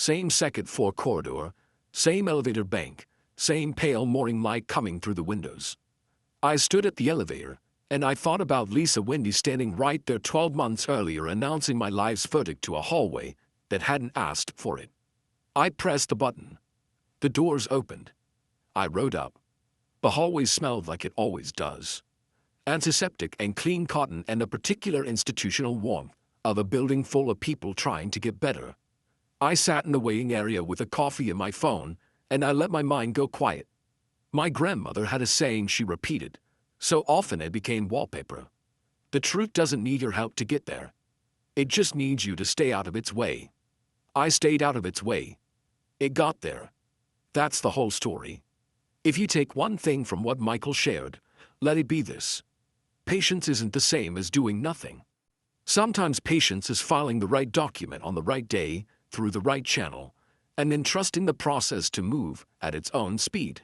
same second floor corridor, same elevator bank, same pale morning light coming through the windows. I stood at the elevator, and I thought about Lisa Wendy standing right there 12 months earlier announcing my life's verdict to a hallway that hadn't asked for it. I pressed the button. The doors opened. I rode up. The hallway smelled like it always does. Antiseptic and clean cotton and a particular institutional warmth of a building full of people trying to get better. I sat in the waiting area with a coffee and my phone, and I let my mind go quiet. My grandmother had a saying she repeated, so often it became wallpaper. The truth doesn't need your help to get there. It just needs you to stay out of its way. I stayed out of its way. It got there. That's the whole story. If you take one thing from what Michael shared, let it be this. Patience isn't the same as doing nothing. Sometimes patience is filing the right document on the right day, through the right channel, and then trusting the process to move at its own speed.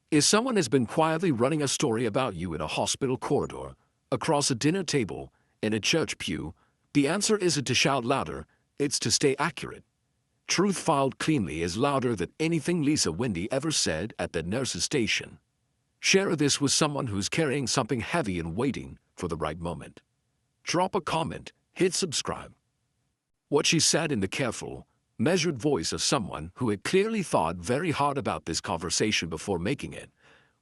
If someone has been quietly running a story about you in a hospital corridor, across a dinner table, in a church pew, the answer isn't to shout louder, it's to stay accurate. Truth filed cleanly is louder than anything Lisa Wendy ever said at the nurse's station. Share this with someone who's carrying something heavy and waiting for the right moment. Drop a comment, hit subscribe. What she said in the careful, measured voice of someone who had clearly thought very hard about this conversation before making it,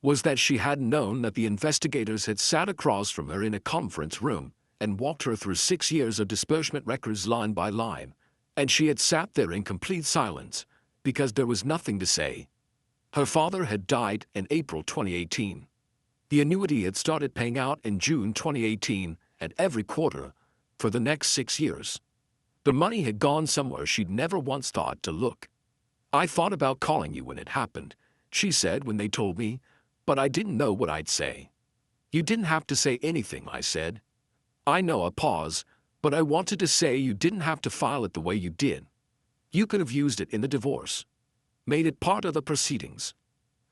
was that she hadn't known that the investigators had sat across from her in a conference room and walked her through 6 years of disbursement records line by line, and she had sat there in complete silence because there was nothing to say. Her father had died in April 2018. The annuity had started paying out in June 2018 and every quarter for the next 6 years. The money had gone somewhere she'd never once thought to look. I thought about calling you when it happened, she said when they told me, but I didn't know what I'd say. You didn't have to say anything, I said. I know, a pause, but I wanted to say you didn't have to file it the way you did. You could have used it in the divorce. Made it part of the proceedings.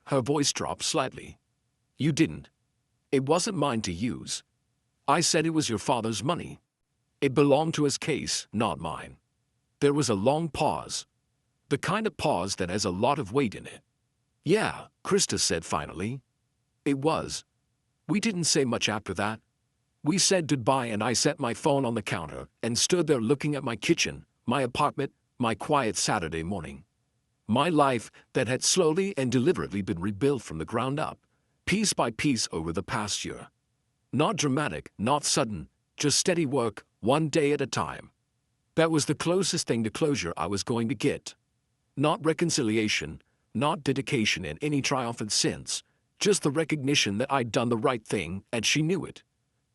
Her voice dropped slightly. You didn't. It wasn't mine to use. I said it was your father's money. It belonged to his case, not mine. There was a long pause. The kind of pause that has a lot of weight in it. Yeah, Krista said finally. It was. We didn't say much after that. We said goodbye and I set my phone on the counter and stood there looking at my kitchen, my apartment, my quiet Saturday morning. My life that had slowly and deliberately been rebuilt from the ground up, piece by piece over the past year. Not dramatic, not sudden, just steady work, one day at a time. That was the closest thing to closure I was going to get. Not reconciliation, not dedication in any triumphant sense, just the recognition that I'd done the right thing and she knew it.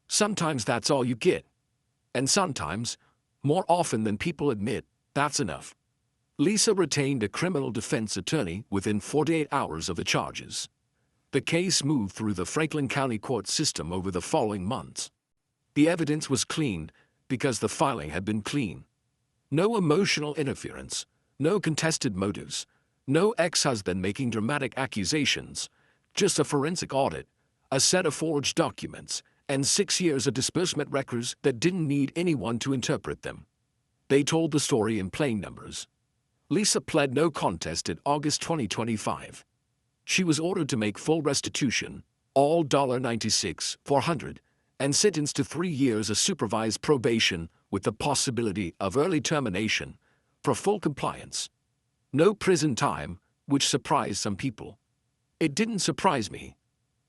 Sometimes that's all you get. And sometimes, more often than people admit, that's enough. Lisa retained a criminal defense attorney within 48 hours of the charges. The case moved through the Franklin County court system over the following months. The evidence was cleaned because the filing had been clean. No emotional interference, no contested motives, no ex-husband making dramatic accusations, just a forensic audit, a set of forged documents, and 6 years of disbursement records that didn't need anyone to interpret them. They told the story in plain numbers. Lisa pled no contest in August 2025. She was ordered to make full restitution, all $96,400, and sentenced to 3 years of supervised probation with the possibility of early termination for full compliance. No prison time, which surprised some people. It didn't surprise me.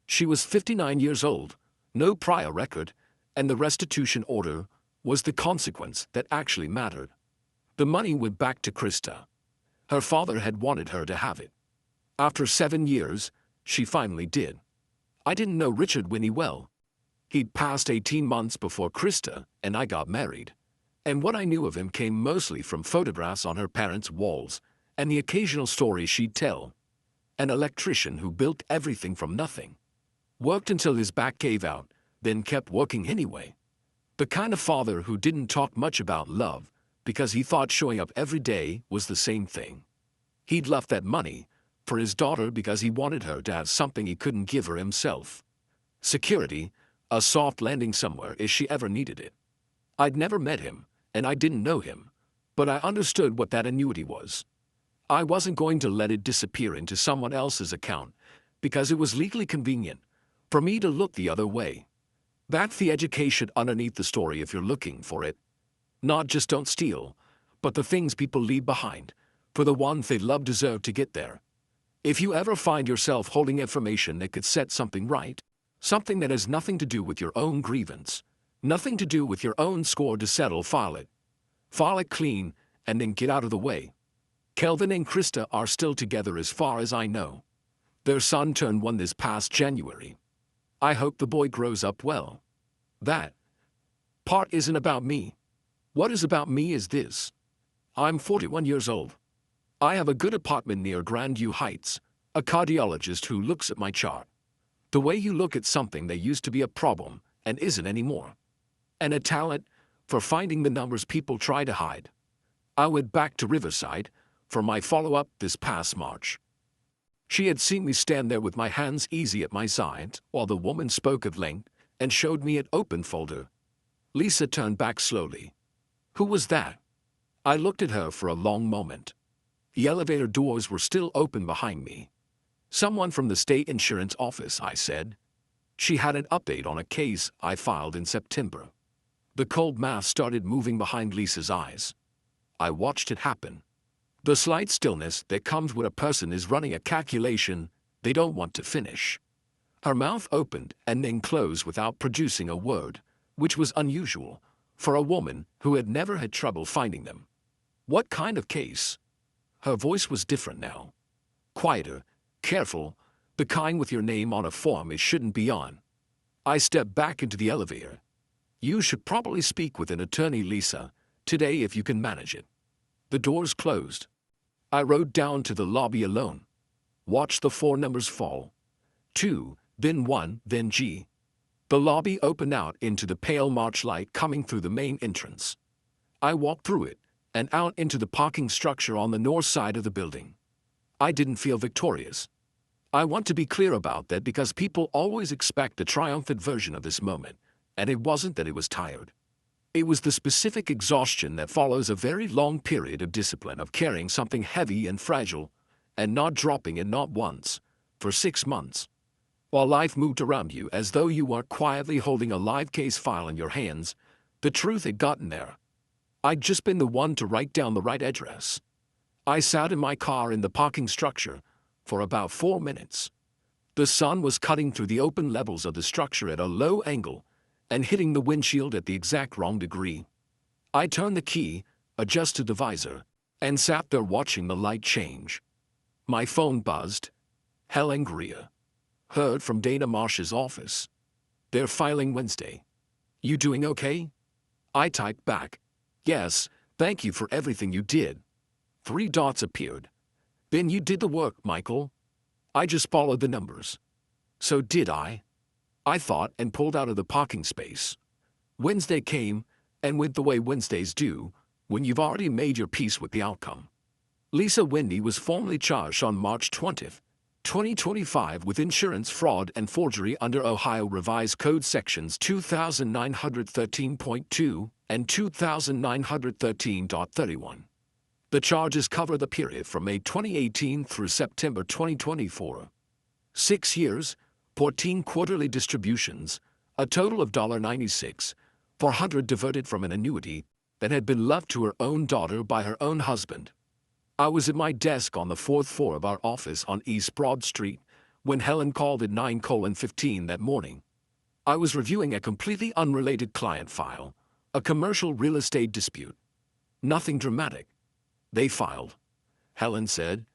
She was 59 years old, no prior record, and the restitution order was the consequence that actually mattered. The money went back to Krista. Her father had wanted her to have it. After 7 years, she finally did. I didn't know Richard Winnie well. He'd passed 18 months before Krista and I got married. And what I knew of him came mostly from photographs on her parents' walls and the occasional stories she'd tell. An electrician who built everything from nothing. Worked until his back gave out, then kept working anyway. The kind of father who didn't talk much about love because he thought showing up every day was the same thing. He'd left that money for his daughter because he wanted her to have something he couldn't give her himself. Security, a soft landing somewhere if she ever needed it. I'd never met him, and I didn't know him, but I understood what that annuity was. I wasn't going to let it disappear into someone else's account because it was legally convenient for me to look the other way. That's the education underneath the story if you're looking for it. Not just don't steal, but the things people leave behind, for the ones they love deserve to get there. If you ever find yourself holding information that could set something right, something that has nothing to do with your own grievance, nothing to do with your own score to settle, file it. File it clean, and then get out of the way. Kelvin and Krista are still together as far as I know. Their son turned 1 this past January. I hope the boy grows up well. That part isn't about me. What is about me is this. I'm 41 years old. I have a good apartment near Grandview Heights, a cardiologist who looks at my chart. The way you look at something that used to be a problem and isn't anymore. And a talent for finding the numbers people try to hide. I went back to Riverside for my follow-up this past March. She had seen me stand there with my hands easy at my side while the woman spoke at length and showed me an open folder. Lisa turned back slowly. Who was that? I looked at her for a long moment. The elevator doors were still open behind me. Someone from the state insurance office, I said. She had an update on a case I filed in September. The cold mass started moving behind Lisa's eyes. I watched it happen. The slight stillness that comes when a person is running a calculation they don't want to finish. Her mouth opened and then closed without producing a word, which was unusual for a woman who had never had trouble finding them. What kind of case? Her voice was different now. Quieter, careful, the kind with your name on a form it shouldn't be on. I stepped back into the elevator. You should probably speak with an attorney, Lisa, today if you can manage it. The doors closed. I rode down to the lobby alone. Watched the 4 numbers fall. 2, then 1, then G. The lobby opened out into the pale March light coming through the main entrance. I walked through it and out into the parking structure on the north side of the building. I didn't feel victorious. I want to be clear about that because people always expect a triumphant version of this moment, and it wasn't that it was tired. It was the specific exhaustion that follows a very long period of discipline of carrying something heavy and fragile and not dropping it not once, for 6 months. While life moved around you as though you were quietly holding a live case file in your hands, the truth had gotten there. I'd just been the one to write down the right address. I sat in my car in the parking structure for about 4 minutes. The sun was cutting through the open levels of the structure at a low angle and hitting the windshield at the exact wrong degree. I turned the key, adjusted the visor, and sat there watching the light change. My phone buzzed. Helen Greer. Heard from Dana Marsh's office. They're filing Wednesday. You doing okay? I typed back. Yes, thank you for everything you did. 3 dots appeared. Then you did the work, Michael. I just followed the numbers. So did I? I thought and pulled out of the parking space. Wednesday came, and went the way Wednesdays do, when you've already made your peace with the outcome. Lisa Wendy was formally charged on March 20th, 2025 with insurance fraud and forgery under Ohio Revised Code Sections 2913.2 and 2913.31. The charges cover the period from May 2018 through September 2024. 6 years, 14 quarterly distributions, a total of $96,400 diverted from an annuity that had been left to her own daughter by her own husband. I was at my desk on the 4th floor of our office on East Broad Street when Helen called at 9:15 that morning. I was reviewing a completely unrelated client file, a commercial real estate dispute. Nothing dramatic. They filed. Helen said.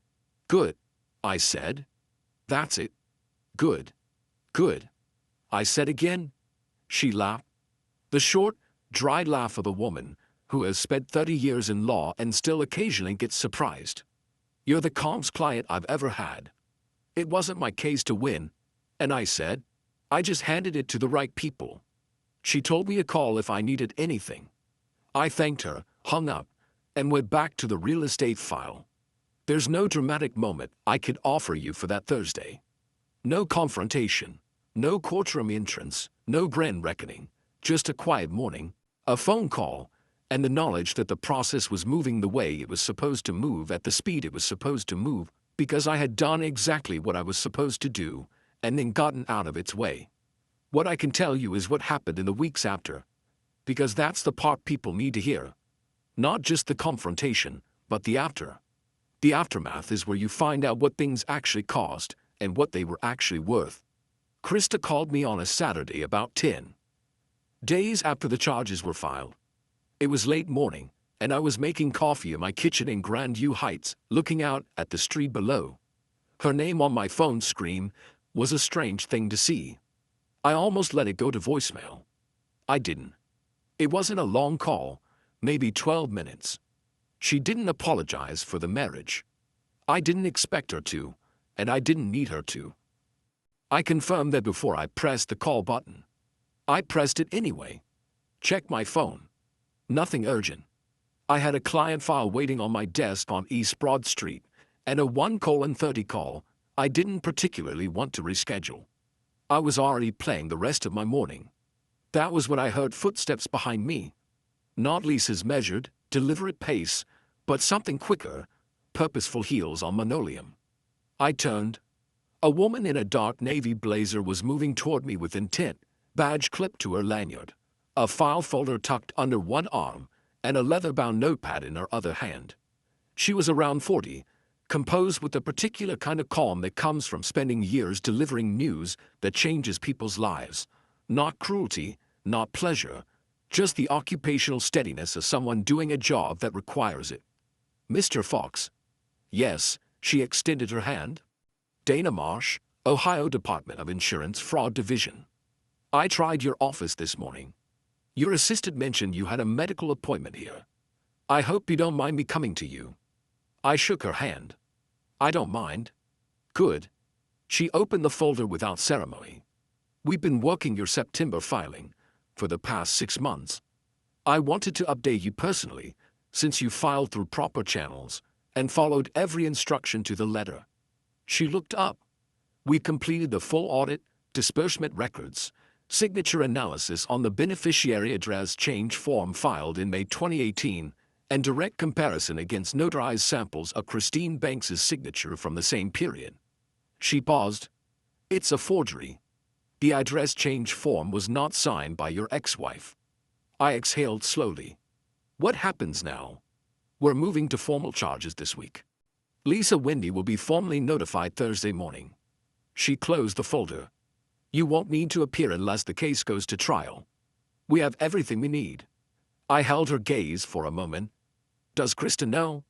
Good. I said. That's it. Good. Good. I said again. She laughed. The short, dry laugh of a woman who has spent 30 years in law and still occasionally gets surprised. You're the calmest client I've ever had. It wasn't my case to win, and I said, I just handed it to the right people. She told me to call if I needed anything. I thanked her, hung up, and went back to the real estate file. There's no dramatic moment I could offer you for that Thursday. No confrontation, no courtroom entrance, no grand reckoning, just a quiet morning, a phone call, and the knowledge that the process was moving the way it was supposed to move at the speed it was supposed to move, because I had done exactly what I was supposed to do, and then gotten out of its way. What I can tell you is what happened in the weeks after, because that's the part people need to hear. Not just the confrontation, but the after. The aftermath is where you find out what things actually cost and what they were actually worth. Krista called me on a Saturday about 10 days after the charges were filed. It was late morning, and I was making coffee in my kitchen in Grandview Heights, looking out at the street below. Her name on my phone screen was a strange thing to see. I almost let it go to voicemail. I didn't. It wasn't a long call, maybe 12 minutes. She didn't apologize for the marriage. I didn't expect her to, and I didn't need her to. I confirmed that before I pressed the call button. I pressed it anyway. Checked my phone. Nothing urgent. I had a client file waiting on my desk on East Broad Street, and a 1:30 call I didn't particularly want to reschedule. I was already playing the rest of my morning. That was when I heard footsteps behind me. Not Lisa's measured, deliberate pace, but something quicker, purposeful heels on linoleum. I turned. A woman in a dark navy blazer was moving toward me with intent, badge clipped to her lanyard, a file folder tucked under one arm, and a leather-bound notepad in her other hand. She was around 40, composed with the particular kind of calm that comes from spending years delivering news that changes people's lives. Not cruelty, not pleasure, just the occupational steadiness of someone doing a job that requires it. Mr. Fox. Yes, she extended her hand. Dana Marsh, Ohio Department of Insurance Fraud Division. I tried your office this morning. Your assistant mentioned you had a medical appointment here. I hope you don't mind me coming to you. I shook her hand. I don't mind. Good. She opened the folder without ceremony. We've been working your September filing for the past 6 months. I wanted to update you personally, since you filed through proper channels and followed every instruction to the letter. She looked up. We completed the full audit, disbursement records, signature analysis on the beneficiary address change form filed in May 2018, and direct comparison against notarized samples of Christine Banks's signature from the same period. She paused. It's a forgery. The address change form was not signed by your ex-wife. I exhaled slowly. What happens now? We're moving to formal charges this week. Lisa Wendy will be formally notified Thursday morning. She closed the folder. You won't need to appear unless the case goes to trial. We have everything we need. I held her gaze for a moment. Does Krista know?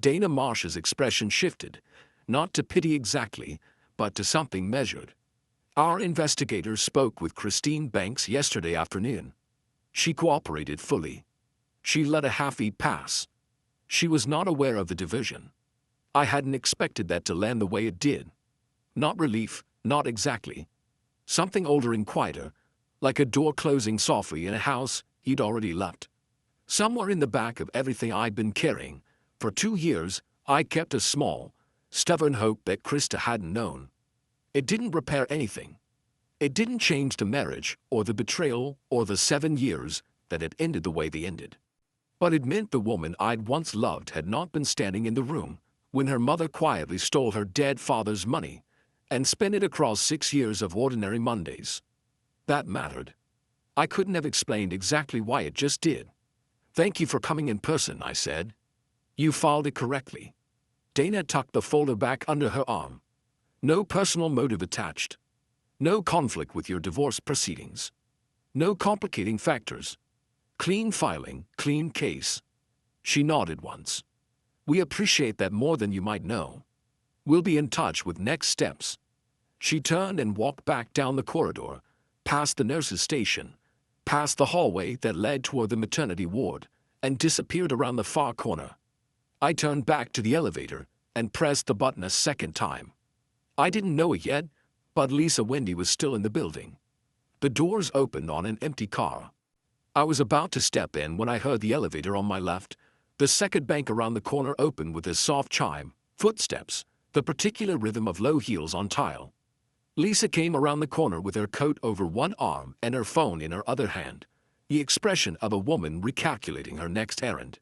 Dana Marsh's expression shifted, not to pity exactly, but to something measured. Our investigators spoke with Christine Banks yesterday afternoon. She cooperated fully. She let a half-eat pass. She was not aware of the diversion. I hadn't expected that to land the way it did. Not relief, not exactly. Something older and quieter, like a door closing softly in a house he'd already left. Somewhere in the back of everything I'd been carrying, for 2 years, I kept a small, stubborn hope that Krista hadn't known. It didn't repair anything. It didn't change the marriage, or the betrayal, or the 7 years that had ended the way they ended. But it meant the woman I'd once loved had not been standing in the room when her mother quietly stole her dead father's money and spent it across 6 years of ordinary Mondays. That mattered. I couldn't have explained exactly why, it just did. Thank you for coming in person, I said. You filed it correctly. Dana tucked the folder back under her arm. No personal motive attached. No conflict with your divorce proceedings. No complicating factors. Clean filing, clean case. She nodded once. We appreciate that more than you might know. We'll be in touch with next steps. She turned and walked back down the corridor, past the nurse's station, past the hallway that led toward the maternity ward, and disappeared around the far corner. I turned back to the elevator and pressed the button a second time. I didn't know it yet, but Lisa Wendy was still in the building. The doors opened on an empty car. I was about to step in when I heard the elevator on my left, the second bank around the corner open with a soft chime, footsteps, the particular rhythm of low heels on tile. Lisa came around the corner with her coat over one arm and her phone in her other hand, The expression of a woman recalculating her next errand.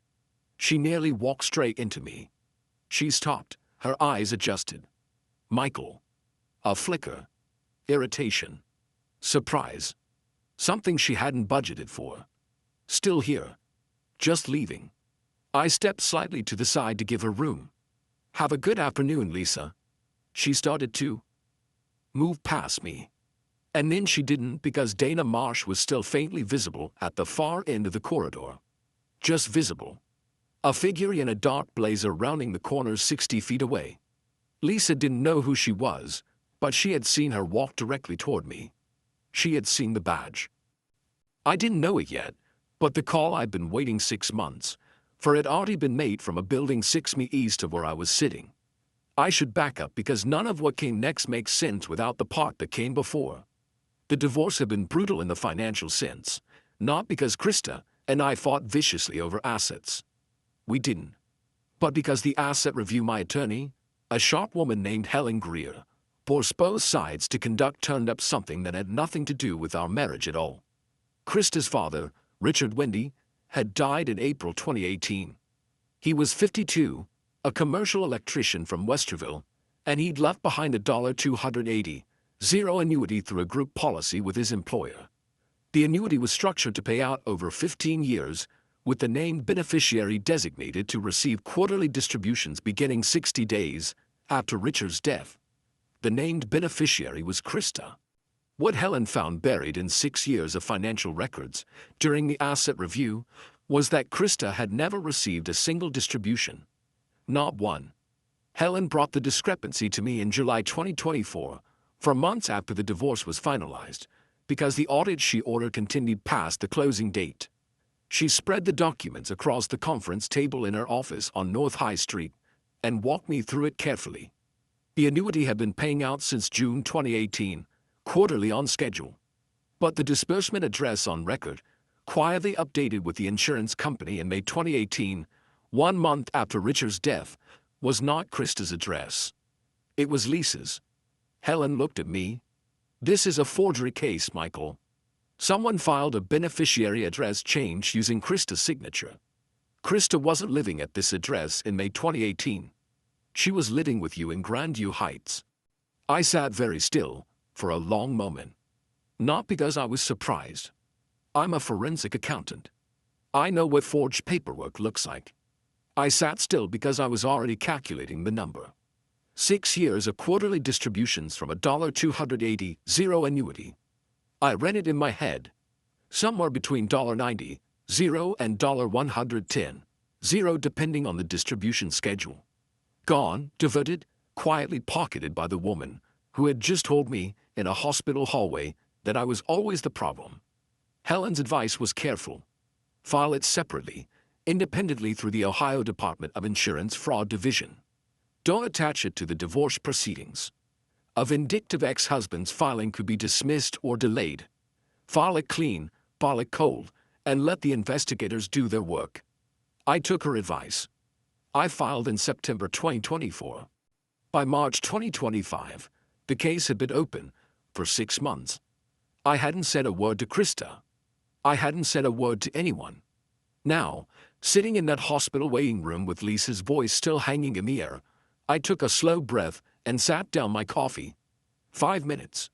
She nearly walked straight into me. She stopped, her eyes adjusted. Michael. A flicker. Irritation. Surprise. Something she hadn't budgeted for. Still here. Just leaving. I stepped slightly to the side to give her room. Have a good afternoon, Lisa. She started to move past me. And then she didn't because Dana Marsh was still faintly visible at the far end of the corridor. Just visible. A figure in a dark blazer rounding the corner 60 feet away. Lisa didn't know who she was, but she had seen her walk directly toward me. She had seen the badge. I didn't know it yet, but the call I'd been waiting 6 months, for it had already been made from a building 6 mi east of where I was sitting. I should back up because none of what came next makes sense without the part that came before. The divorce had been brutal in the financial sense, not because Krista and I fought viciously over assets. We didn't. But because the asset review my attorney, a sharp woman named Helen Greer, forced both sides to conduct turned up something that had nothing to do with our marriage at all. Krista's father, Richard Wendy, had died in April 2018. He was 52, a commercial electrician from Westerville, and he'd left behind a $280,000 annuity through a group policy with his employer. The annuity was structured to pay out over 15 years, with the named beneficiary designated to receive quarterly distributions beginning 60 days after Richard's death. The named beneficiary was Krista. What Helen found buried in 6 years of financial records during the asset review was that Krista had never received a single distribution. Not one. Helen brought the discrepancy to me in July 2024, for months after the divorce was finalized, because the audit she ordered continued past the closing date. She spread the documents across the conference table in her office on North High Street and walked me through it carefully. The annuity had been paying out since June 2018, quarterly on schedule. But the disbursement address on record, quietly updated with the insurance company in May 2018, 1 month after Richard's death, was not Krista's address. It was Lisa's. Helen looked at me. This is a forgery case, Michael. Someone filed a beneficiary address change using Krista's signature. Krista wasn't living at this address in May 2018. She was living with you in Grandview Heights. I sat very still, for a long moment. Not because I was surprised. I'm a forensic accountant. I know what forged paperwork looks like. I sat still because I was already calculating the number. 6 years of quarterly distributions from a $280,000 annuity. I read it in my head. Somewhere between $90,000 and $110,000 depending on the distribution schedule. Gone, diverted, quietly pocketed by the woman who had just told me in a hospital hallway that I was always the problem. Helen's advice was careful. File it separately, independently through the Ohio Department of Insurance Fraud Division. Don't attach it to the divorce proceedings. A vindictive ex-husband's filing could be dismissed or delayed. File it clean, file it cold, and let the investigators do their work. I took her advice. I filed in September 2024. By March 2025, the case had been open for 6 months. I hadn't said a word to Krista. I hadn't said a word to anyone. Now, sitting in that hospital waiting room with Lisa's voice still hanging in the air, I took a slow breath and sat down my coffee. 5 minutes.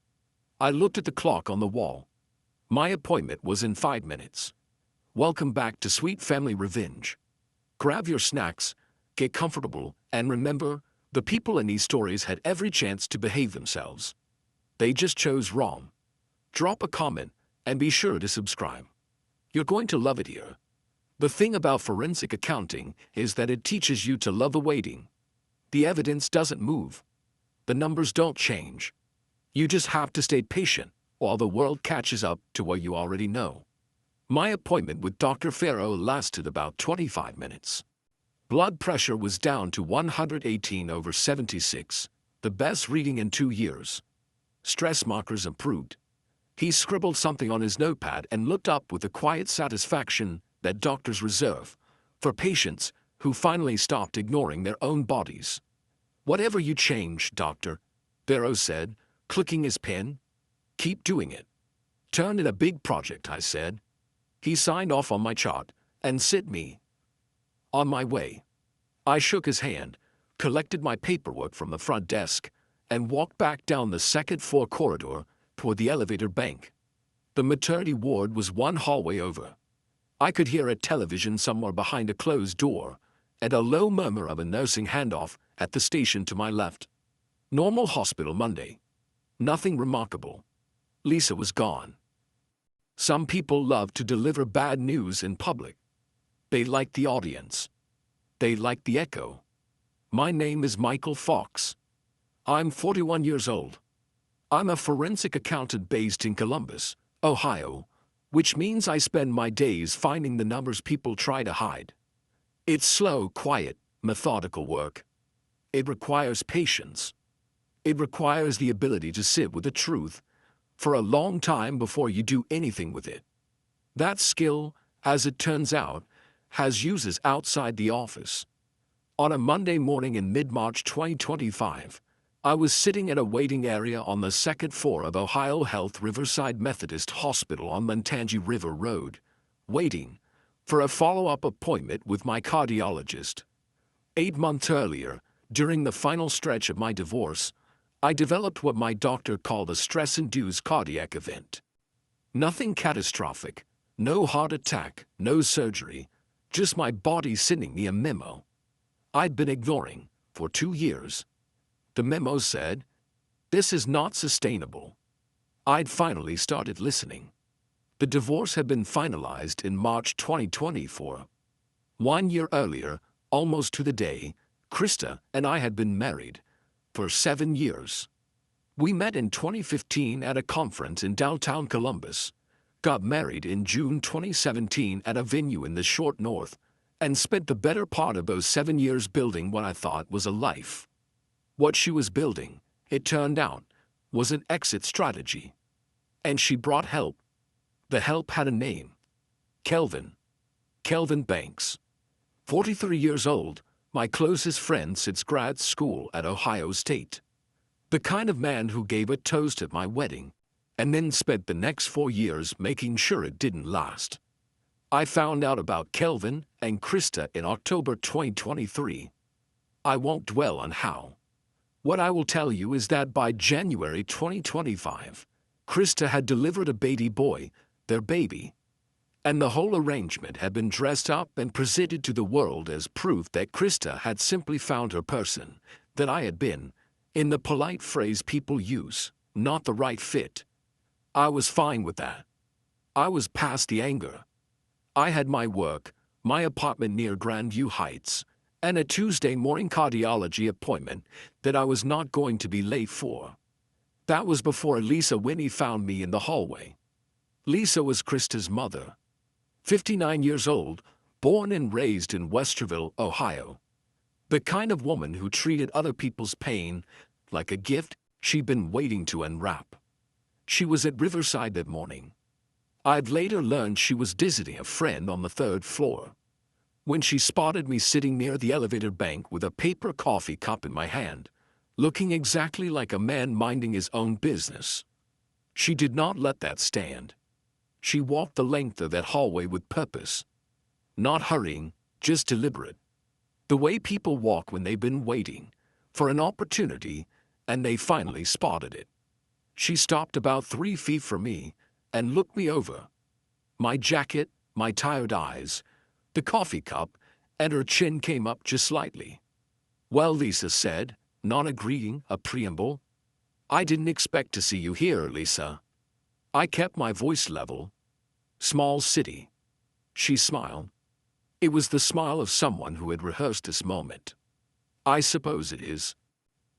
I looked at the clock on the wall. My appointment was in 5 minutes. Welcome back to Sweet Family Revenge. Grab your snacks, get comfortable, and remember, the people in these stories had every chance to behave themselves. They just chose wrong. Drop a comment and be sure to subscribe. You're going to love it here. The thing about forensic accounting is that it teaches you to love the waiting. The evidence doesn't move. The numbers don't change. You just have to stay patient while the world catches up to what you already know. My appointment with Dr. Farrow lasted about 25 minutes. Blood pressure was down to 118/76, the best reading in 2 years. Stress markers improved. He scribbled something on his notepad and looked up with the quiet satisfaction that doctors reserve for patients who finally stopped ignoring their own bodies. Whatever you change, doctor, Farrow said, clicking his pen. Keep doing it. Turn it a big project, I said. He signed off on my chart and sent me on my way. I shook his hand, collected my paperwork from the front desk, and walked back down the second-floor corridor toward the elevator bank. The maternity ward was one hallway over. I could hear a television somewhere behind a closed door and a low murmur of a nursing handoff at the station to my left. Normal hospital Monday. Nothing remarkable. Lisa was gone. Some people love to deliver bad news in public. They like the audience. They like the echo. My name is Michael Fox. I'm 41 years old. I'm a forensic accountant based in Columbus, Ohio, which means I spend my days finding the numbers people try to hide. It's slow, quiet, methodical work. It requires patience. It requires the ability to sit with the truth for a long time before you do anything with it. That skill, as it turns out, has uses outside the office. On a Monday morning in mid-March 2025, I was sitting in a waiting area on the second floor of Ohio Health Riverside Methodist Hospital on Montangy River Road, waiting for a follow-up appointment with my cardiologist. 8 months earlier, during the final stretch of my divorce, I developed what my doctor called a stress-induced cardiac event. Nothing catastrophic, no heart attack, no surgery, just my body sending me a memo I'd been ignoring for 2 years. The memo said, "This is not sustainable." I'd finally started listening. The divorce had been finalized in March 2024. 1 year earlier, almost to the day, Krista and I had been married for 7 years. We met in 2015 at a conference in downtown Columbus, got married in June 2017 at a venue in the short north, and spent the better part of those 7 years building what I thought was a life. What she was building, it turned out, was an exit strategy. And she brought help. The help had a name. Kelvin. Kelvin Banks. 43 years old, my closest friend since grad school at Ohio State. The kind of man who gave a toast at my wedding, and then spent the next 4 years making sure it didn't last. I found out about Kelvin and Krista in October 2023. I won't dwell on how. What I will tell you is that by January 2025, Krista had delivered a baby boy, their baby, and the whole arrangement had been dressed up and presented to the world as proof that Krista had simply found her person, that I had been, in the polite phrase people use, not the right fit. I was fine with that. I was past the anger. I had my work, my apartment near Grandview Heights, and a Tuesday morning cardiology appointment that I was not going to be late for. That was before Lisa Winnie found me in the hallway. Lisa was Krista's mother. 59 years old, born and raised in Westerville, Ohio. The kind of woman who treated other people's pain like a gift she'd been waiting to unwrap. She was at Riverside that morning. I'd later learned she was visiting a friend on the 3rd floor. When she spotted me sitting near the elevator bank with a paper coffee cup in my hand, looking exactly like a man minding his own business, she did not let that stand. She walked the length of that hallway with purpose. Not hurrying, just deliberate. The way people walk when they've been waiting for an opportunity and they finally spotted it. She stopped about 3 feet from me and looked me over. My jacket, my tired eyes, the coffee cup, and her chin came up just slightly. "Well," Lisa said, not agreeing a preamble. "I didn't expect to see you here, Lisa." I kept my voice level. "Small city." She smiled. It was the smile of someone who had rehearsed this moment. "I suppose it is.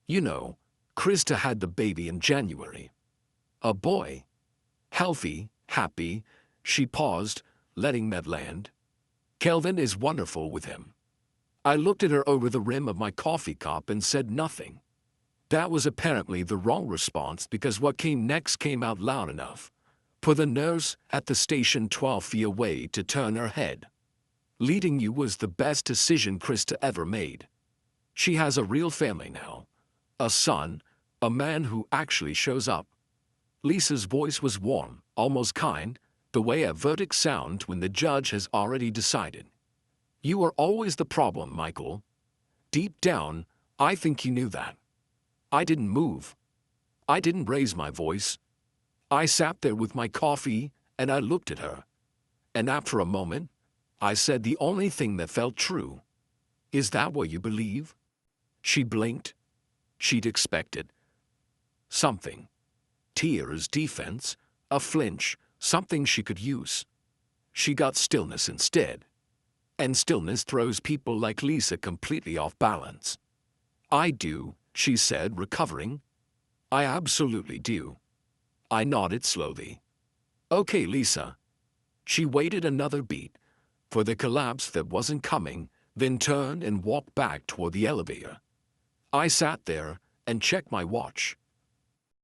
You know, Krista had the baby in January. A boy. Healthy, happy." She paused, letting that land. "Kelvin is wonderful with him." I looked at her over the rim of my coffee cup and said nothing. That was apparently the wrong response because what came next came out loud enough for the nurse at the station 12 feet away to turn her head. "Leading you was the best decision Krista ever made. She has a real family now. A son, a man who actually shows up." Lisa's voice was warm, almost kind, The way a verdict sounds when the judge has already decided. You are always the problem, Michael. Deep down, I think you knew that. I didn't move. I didn't raise my voice. I sat there with my coffee, and I looked at her. And after a moment, I said the only thing that felt true. Is that what you believe? She blinked. She'd expected something. Tears, defense, a flinch, something she could use. She got stillness instead. And stillness throws people like Lisa completely off balance. I do, she said, recovering. I absolutely do. I nodded slowly. Okay, Lisa. She waited another beat for the collapse that wasn't coming, then turned and walked back toward the elevator. I sat there and checked my watch.